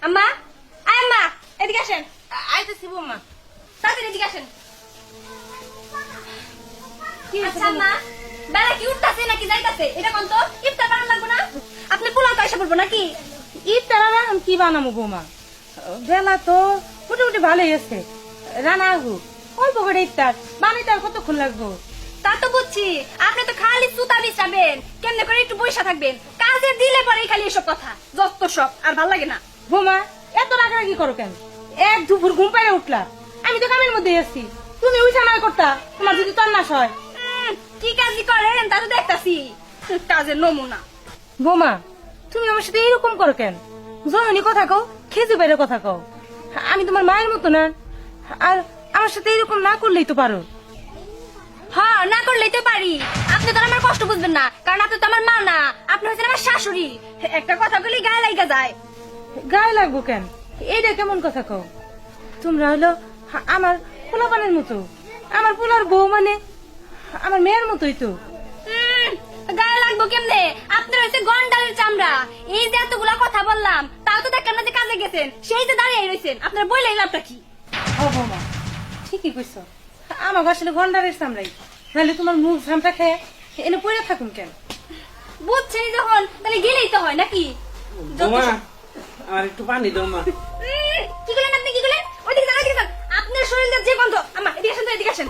আম্মা আম্মা এদিকে আসেন। আইতেছি বৌমা। তাড়াতাড়ি এদিকে আসেন। আচ্ছা আম্মা, বেলা কি উঠতাছে নাকি যাইতাছে এটা কোন তো? ইফতার বানান লাগবো না? আপনি পোলাও তো এসে পড়বো নাকি? ইফতার আর এখন কি বানাবো বৌমা? বেলা তো মোটামুটি ভালোই আছে। রান্না হোক, অল্প করে ইফতার বানাইতে আর কতক্ষণ লাগবো? তা তো বুঝছি, আপনি তো খালি সুতা বিছাবেন, কেমনে করে একটু বইসা থাকবেন। কাজে দিলে পরেই খালি এসব কথা, যত সব আর ভাল লাগে না। বৌমা এত রাগারাগি করো কেন? এক দুপুর ঘুম পাইলে উঠলা, আমি তো কামের মধ্যে আছি। তুমি উঠা না করতা, তোমার যদি তন্নাস হয়। কি কাজই করেন তা তো দেখতাছি, কাজের নমুনা। বৌমা তুমি আমার সাথে এরকম করো কেন? যখনই কথা কও খেজু বাইরে কথা কও। আমি তোমার মায়ের মতো না, আর আমার সাথে এরকম না করলেই তো পারো। হ্যাঁ, না করলেই তো পারি। আপনি তো আর আমার কষ্ট বুঝবেন না, কারণ আপনি তো আমার মা না, আপনি হচ্ছেন আমার শাশুড়ি। একটা কথা বলেই গায়ে লাগা যায়। গায়ে লাগবো কেন? এইটা কেমন কথা কও? তোমরা হলো আমার পোলাপানের মতো, আমার পোলার বউ মানে আমার মেয়ের মতোই তো। গায়ে লাগবো কেমনে? আপনার হচ্ছে গন্ডারের চামড়া। এই যে এতগুলা কথা বললাম, তাও তো দেখলাম না যে কাজে গেছেন, সেই যে দাঁড়িয়ে রয়েছেন। আপনার বই লাভটা কি? ও বৌমা ঠিকই কইছো, আমার আসলে গন্ডারের চামড়াই। নাহলে তোমার মুখ ঝামটা খেয়ে এনে পড়ে থাকুন কেন? বুঝছেন যখন, তাহলে গেলেই তো হয় নাকি? বৌমা আমার একটু পানি দাও মা। কি করলেন আপনি? কি করলেন? ওইদিকে যান, ওইদিকে যান। আপনার শরীরের যে গন্ধ, আম্মা এদিকে আসেন তো, এদিকে আসেন।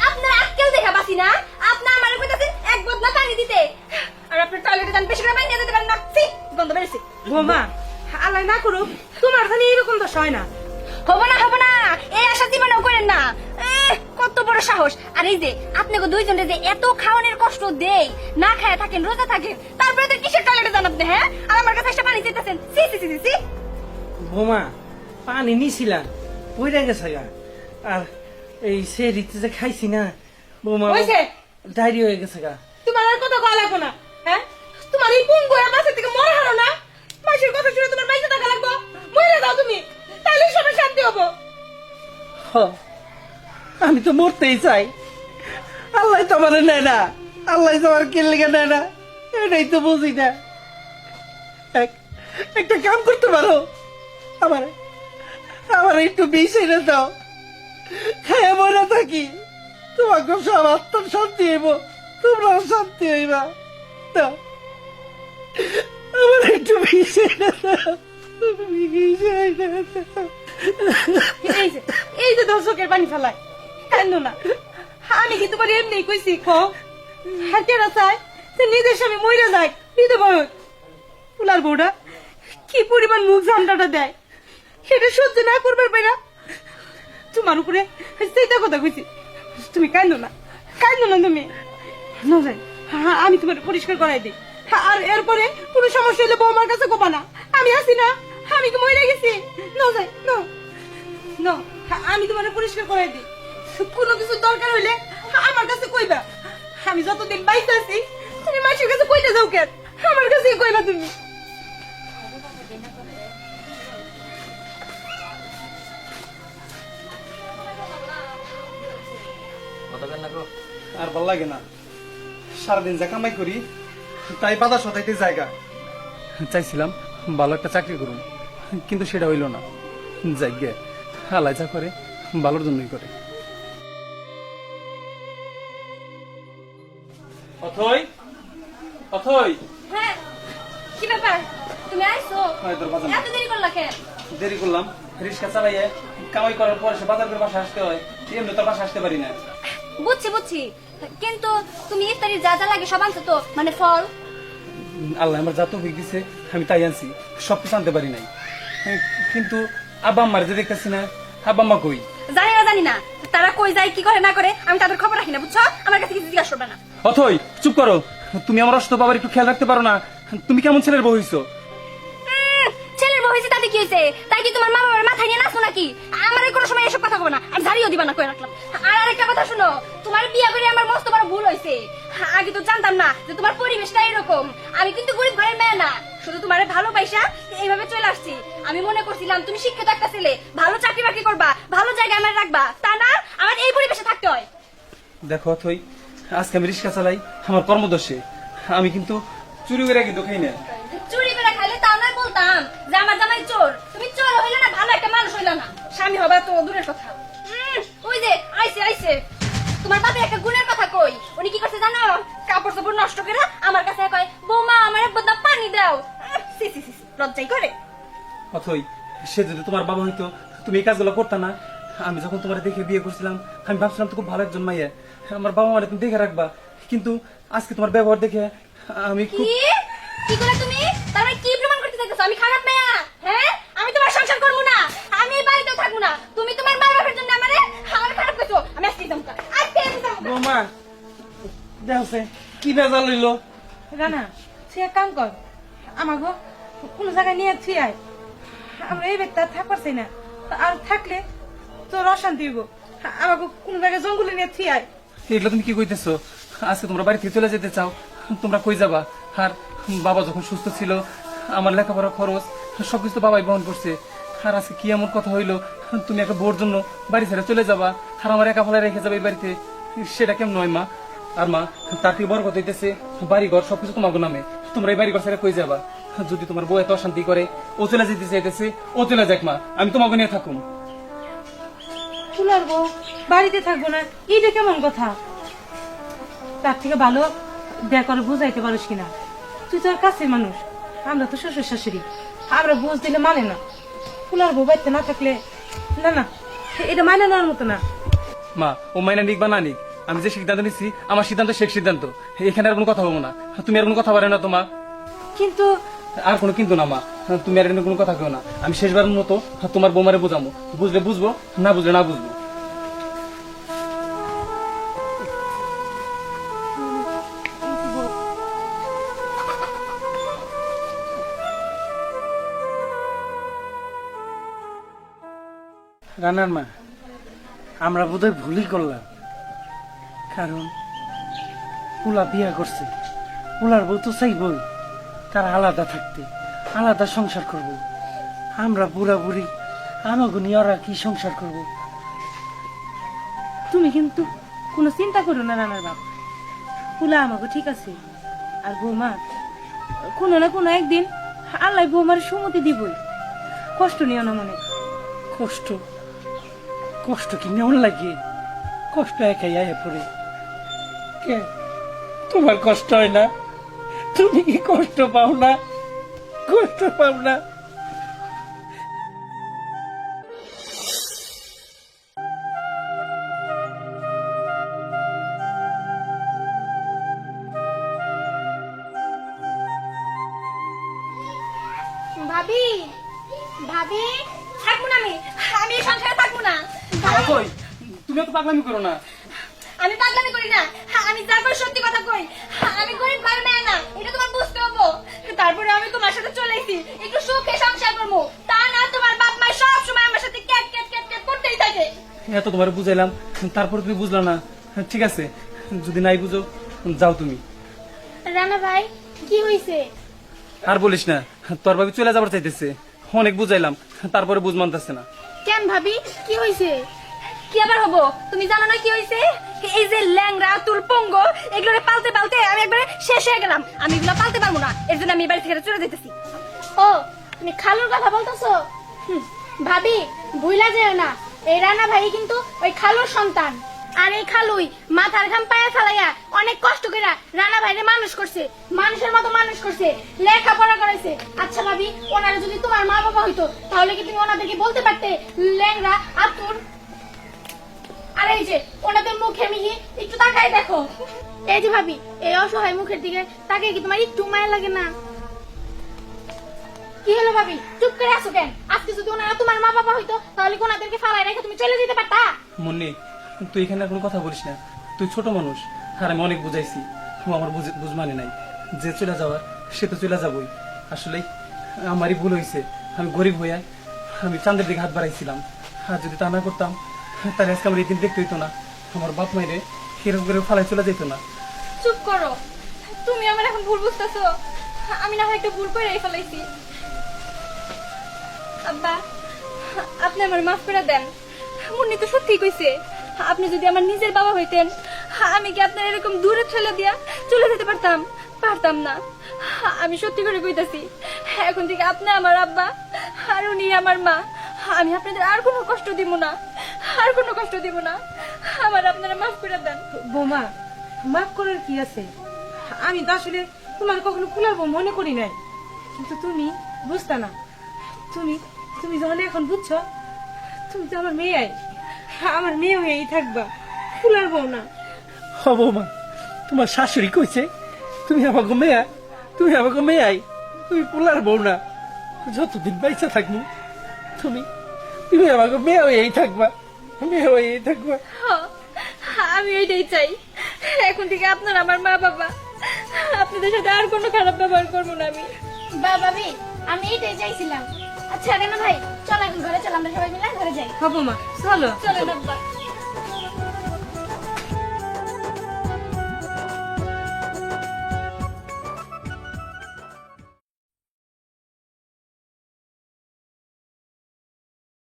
আপনার আজকেও দেখা পাচ্ছি না, আপনি আমার কইতাছেন এক বদনা পানি দিতে, আর আপনি টয়লেটে যান, বেশি করে পানি নিয়ে যেতে পারেন না। ছি, গন্ধ বেরিয়েছে। বৌমা আল্লাহ না করুক তোমার খালি এরকম দোষ হয় না। হবো না, হবো না, এই আশা জীবনেও করেন না। কত বড় সাহস! আর এই যে আপনাকে দুইজনের যে এত খাওয়ানোর কষ্ট দেই, না খায় থাকেন, রোজা থাকেন, তারপরে তো কিসের টয়লেটে যান আপনি? হ্যাঁ, আর আমার কাছে একটা পানি চাইতেছেন। সি সি সি সি। বৌমা পানি নিছিলাম পইরা গেছে গা, আর এই সে রীতি যে খাইছি না বৌমা, হইছে? ডায়রি হয়ে গেছে গা। তোমার আর কথা কওয়া লাগবো না। হ্যাঁ, তোমার এই পুঙ্গ বাসা থেকে মরা হারো না, মাসের কথা শুনে তোমার বাইরে থাকা লাগবো। মরে যাও তুমি, তাহলে সবার শান্তি হবো। হ, আমি তো মরতেই চাই, আল্লাহ তো আমার নেয় না, আল্লাহ তো আমার কেলেগা নেয় না, এটাই তো বুঝি না। একটা কাম করতে পারো, আমার আমার একটু বিষ এনে দাও, খায় মরে থাকি, তোমাকে সব আত্মার শান্তি হইব, তোমরাও শান্তি হইবা। দাও, আমার একটু বিষ এনে দাও, বিষ এনে দাও। এই যে দর্শকের পানি ফেলায়, কেন না? আমি কি তোমার এমনি কইছি? খো হাতেরা চায় সে নিজের স্বামী মরে যায়, নিতে পারো। পুলার বউটা কি পরিমাণ মুখ ঝামটাটা দেয়, সেটা সহ্য না করবার পাইরা তোমার উপরে সেইটা কথা কইছি। তুমি কান্দো না, কান্দো না তুমি। না যাই, আমি তোমার পরিষ্কার করাই দিই, আর এরপরে কোনো সমস্যা হলে বৌমার কাছে কোপা না, আমি আছি না, আমি কি মরে গেছি? না যাই না, না, আমি তোমার পরিষ্কার করাই দিই। কোনো কিছু দরকার হইলে আমার কাছে কইবা। আমি যতদিন বাইতে আছি তুমি মাসির কাছে কইতে যাও কেন? আমার কাছে কইবা তুমি। আর ভাল লাগে না, সারাদিন যা কামাই করি তাই বাজার সদাইতে জায়গা চাইছিলাম, ভালো একটা চাকরি করুন, কিন্তু সেটা হইল না। যাইগে হালাই যা করে ভালোর জন্যই করে। অথই, অথই, হ্যাঁ, কি ব্যাপার? তুমি আইছো? হয় তোর বাজার এত দেরি করলা কেন? দেরি করলাম, রিক্সা চালাইয়ে কামাই করার পর সে বাজার করে বাসা আসতে হয়, এমনি তোর বাসা আসতে পারি না। বুঝছি বুঝছি, কিন্তু তুমি ইফতারির যা যা লাগে সব আনছো তো, মানে ফল? আল্লাহ আমার যা তৌফিক দিছে আমি তাই আনছি, সবকিছু আনতে পারি নাই। কিন্তু আব্বা আম্মার যে দেখতেছি না, আব্বা আম্মা কই? জানি না তারা কই যায়, কি করে না করে, আমি তাদের খবর রাখি না, বুঝছো? আমার কাছে কিছু জিজ্ঞাসা করবে না। অথই চুপ করো, তুমি আমার অসুস্থ বাবার একটু খেয়াল রাখতে পারো না? তুমি কেমন ছেলের বউ হইছো? ছেলের বউ হয়েছে তাতে কি হয়েছে? তাই কি তোমার মা বাবার মাথায় নিয়ে নাচো নাকি? আমার কোনো সময় এসব কথা বলো না, আর ঝাড়িও দিবা না, কয়ে রাখলাম। আর আরেকটা কথা শুনো, তোমার বিয়ে করে আমার মস্ত বড় ভুল হয়েছে। আগে তো জানতাম না যে তোমার পরিবেশটা এরকম। আমি কিন্তু গরিব ঘরের মেয়ে না, শুধু তোমার ভালোবাসা এইভাবে চলে আসছি। আমি মনে করছিলাম তুমি শিক্ষিত একটা ছেলে, ভালো চাকরি বাকরি করবা, ভালো জায়গায় আমার রাখবা, তা না, আমার এই পরিবেশে থাকতে হয়। দেখো অথই, আজকে আমি রিক্সা চালাই আমার কর্মদর্শে, আমি কিন্তু চুরি করে কিন্তু খাই না। চুরি করে খাইলে তাও নয় বলতাম যে আমার জামাই চোর। তুমি চোর বড় হইলো না, ভালো একটা মানুষ হইলো না, স্বামী হবে তো দূরের কথা। ওই যে আইছে আইছে, তোমার বাপের একটা গুণের কথা কই। উনি কি করছে জানো? কাপড় চাপড় নষ্ট করে আমার কাছে কয়, বৌমা আমার এক বোতল পানি দাও। সি সি সি, লজ্জাই করে। অথই, সে যদি তোমার বাবা হইতো তুমি এই কাজগুলো করতা না। আমি যখন তোমার দেখে বিয়ে করছিলাম আমি ভাবছিলাম তো খুব ভালো একজন মাইয়া, আমার বাবা মারে তুমি দেখে রাখবা, কিন্তু আজকে তোমার ব্যবহার দেখে আমি কি খুব কি করে তুমি? তার মানে কি প্রমাণ করতে চাইছো আমি খারাপ মেয়া? হ্যাঁ, আমি তোমার সংসার করবো না, আমি এই বাড়িতেও থাকবো না। তুমি তোমার মা বাবার জন্য আমারে আমার খারাপ করছো। আমি আজকে যাবো, আজকে যাবো। বৌমা দেখছে কি বেজাল হইলো। রানা তুই এক কাম কর, আমাকে কোনো জায়গায় নিয়ে থুই আয়। আমরা এই ব্যক্তি আর থাক পারছি না, আর থাকলে তোর অশান্তি হইব। আমাকে কোনো জায়গায় জঙ্গলে নিয়ে থুই আয়। এগুলো তুমি কি কইতেছো? আজকে তোমরা বাড়ি থেকে চলে যেতে চাও, তোমরা কই যাবা? আর বাবা যখন সুস্থ ছিল আমার লেখাপড়া খরচ সবকিছু তো বাবাই বহন করছে, আর আজকে কি এমন কথা হইলো তুমি একটা বোর জন্য বাড়ি ছেড়ে চলে যাবা আর আমার একা ফেলে রেখে যাবে এই বাড়িতে? সেটা কেমন নয় মা। আর মা, তার থেকে বড় কথা হইতেছে বাড়ি ঘর সবকিছু তোমাকে নামে, তোমরা এই বাড়ি ঘর ছেড়ে কই যাবা? যদি তোমার বউ এত অশান্তি করে ও চলে যেতে চাইতেছে, ও চলে যাক মা, আমি তোমাকে নিয়ে থাকুম। ফুলার বউ বাড়িতে থাকবো না, এইটা কেমন কথা? তার থেকে ভালো দেখ করে বুঝাইতে পারিস কিনা। তুই তো আর কাছের মানুষ, আমরা তো শ্বশুর শাশুড়ি, আমরা বুঝ দিলে মানে না। ফুলার বউ বাড়িতে না থাকলে না না, এটা মানে নেওয়ার মতো না। মা, ও মাইনা নিক বা না নিক, আমি যে সিদ্ধান্ত নিচ্ছি আমার সিদ্ধান্ত শেষ সিদ্ধান্ত, এখানে আর কোনো কথা বলবো না। তুমি আর কোনো কথা বলে না তোমা, কিন্তু আর কোনো কিন্তু না মা, তুমি আর এখানে কোনো কথা কেউ না। আমি শেষবারের মতো তোমার বৌমারে বোঝাবো, বুঝলে বুঝবো, না বুঝলে না বুঝবো। রানার মা, আমরা বোধহয় ভুলই করলাম, কারণ পুলা বিয়া করছে, পুলার বউ তো চাইবই তারা আলাদা থাকতে, আলাদা সংসার করব। আমরা বুড়া বুড়ি আমাকে নিয়ে ওরা কি সংসার করব? তুমি কিন্তু কোনো চিন্তা করো না রানার বাপ, ফুলা আমাকে ঠিক আছে। আর বৌমা কোনো না কোনো একদিন আল্লাহ বৌমার সুমতি দিবই, কষ্ট নিও না মনে। কষ্ট কষ্ট কি নেওয়ার লাগে? কষ্ট একাই আয়া পড়ে। কে তোমার কষ্ট হয় না? তুমি কি কষ্ট পাও না? কষ্ট পাও না? ভাবি ভাবি, থাকবো না, আমি এই সংসারে থাকবো না। অথই, তুমি তো পাগলামি করো না। আমি পাগলামি করি না, আমি তারপর সত্যি কথা কই। আমি গরিব ঘরের মেয়ে না, এটা তোমার বুঝতে হবো। তারপরে আমি তোমার সাথে চলে এসেছি একটু সুখে সংসার করবো, তা না তোমার বাপ মা সব সময় আমার সাথে ক্যাট ক্যাট ক্যাট ক্যাট করতেই থাকে। এত তোমার বুঝাইলাম, তারপর তুমি বুঝলা না। ঠিক আছে, যদি নাই বুঝো যাও তুমি। রানা ভাই, কি হইছে? আর বলিস না, তোর ভাবি চলে যাবার চাইতেছে, অনেক বুঝাইলাম তারপরে বুঝ মানতেছে না। কেন ভাবি, কি হইছে? কি আবার হবো? তুমি জানো না কি হইছে? এই যে ল্যাংরা তুল পঙ্গ, এগুলো পালতে পালতে আমি একবারে শেষ হয়ে গেলাম। আমি এগুলো পালতে পারবো না, এর জন্য আমি এই বাড়ি থেকে চলে যেতেছি। ও, তুমি খালুর কথা বলতেছো? ভাবি ভুইলা যেও না, এই রানা ভাই কিন্তু ওই খালুর সন্তান। আর এই খালুই মাথার ঘাম পায়ে ফেলাইয়া অনেক কষ্ট করে রানা ভাইরে মানুষ করছে, মানুষের মতো মানুষ করছে, লেখাপড়া করাইছে। আচ্ছা ভাবি, ওনারা যদি তোমার মা বাবা হইতো তাহলে কি তুমি ওনাদেরকে বলতে পারতে ল্যাংরা আতুর? আর এই যে ওনাদের মুখে মিহি একটু তাকাই দেখো। এই যে ভাবি, এই অসহায় মুখের দিকে তাকাই কি তোমার একটু মায়া লাগে না? কি হলো ভাবি, চুপ করে আছো কেন? আজকে যদি ওনারা তোমার মা বাবা হইতো তাহলে কি ওনাদেরকে ফালাই রেখে তুমি চলে যেতে পারতা? মুন্নি, তুই এখানে আর কোনো কথা বলিস না, তুই ছোট মানুষ, আর আমি অনেক বুঝাইছি, আমার বুঝ মানে নাই। যে চলে যাওয়ার সে তো চলে যাবই। আসলে আমারই ভুল হয়েছে, আমি গরিব হইয়া আমি চাঁদের দিকে হাত বাড়াইছিলাম। আর যদি তা না করতাম তাহলে আজকে আমার এই দিন দেখতে হইতো না, আমার বাপ মায়েরে সেরকম করে ফালাই চলে যেত না। চুপ করো, তুমি আমার এখন ভুল বুঝতেছো। আমি না হয় একটু ভুল করে ফেলাইছি। আব্বা, আপনি আমার মাফ করে দেন। মুন্নি তো সত্যি কইছে, আপনি যদি আমার নিজের বাবা হইতেন আমি কি আপনার এরকম দূরে ঠেলে দিয়া চলে যেতে পারতাম? পারতাম না। আমি সত্যি করে কইতাছি, এখন থেকে আপনি আমার আব্বা, আর উনি আমার মা। আমি আপনাদের আর কোনো কষ্ট দিব না, আর কোনো কষ্ট দিব না। আমার আপনারা মাফ করে দেন। বৌমা, মাফ করার কি আছে? আমি তো আসলে তোমার কখনো ফুলার বউ মনে করি নাই, কিন্তু তুমি বুঝতা না। তুমি তুমি যখন এখন বুঝছো, তুমি তো আমার মেয়ে, আমার মেয়ে হয়েই থাকবা, ফুলার বউ না। হবো মা, তোমার শাশুড়ি কইছে তুমি আমাকে মেয়া, তুমি আমাকে মেয়াই, তুমি পোলার বউ না। যতদিন বাইচা থাকবো তুমি তুমি আমাকে মেয়া হয়েই থাকবা, মেয়া হয়েই থাকবা। আমি ওইটাই চাই। এখন থেকে আপনারা আমার মা বাবা, আপনাদের সাথে আর কোনো খারাপ ব্যবহার করবো না আমি। বাবাবি, আমি এটাই চাইছিলাম। আচ্ছা রেনা ভাই, চল এখন ঘরে চল, আমরা সবাই মিলে ঘরে যাই। হবো মা, চলো। চলেন আব্বা।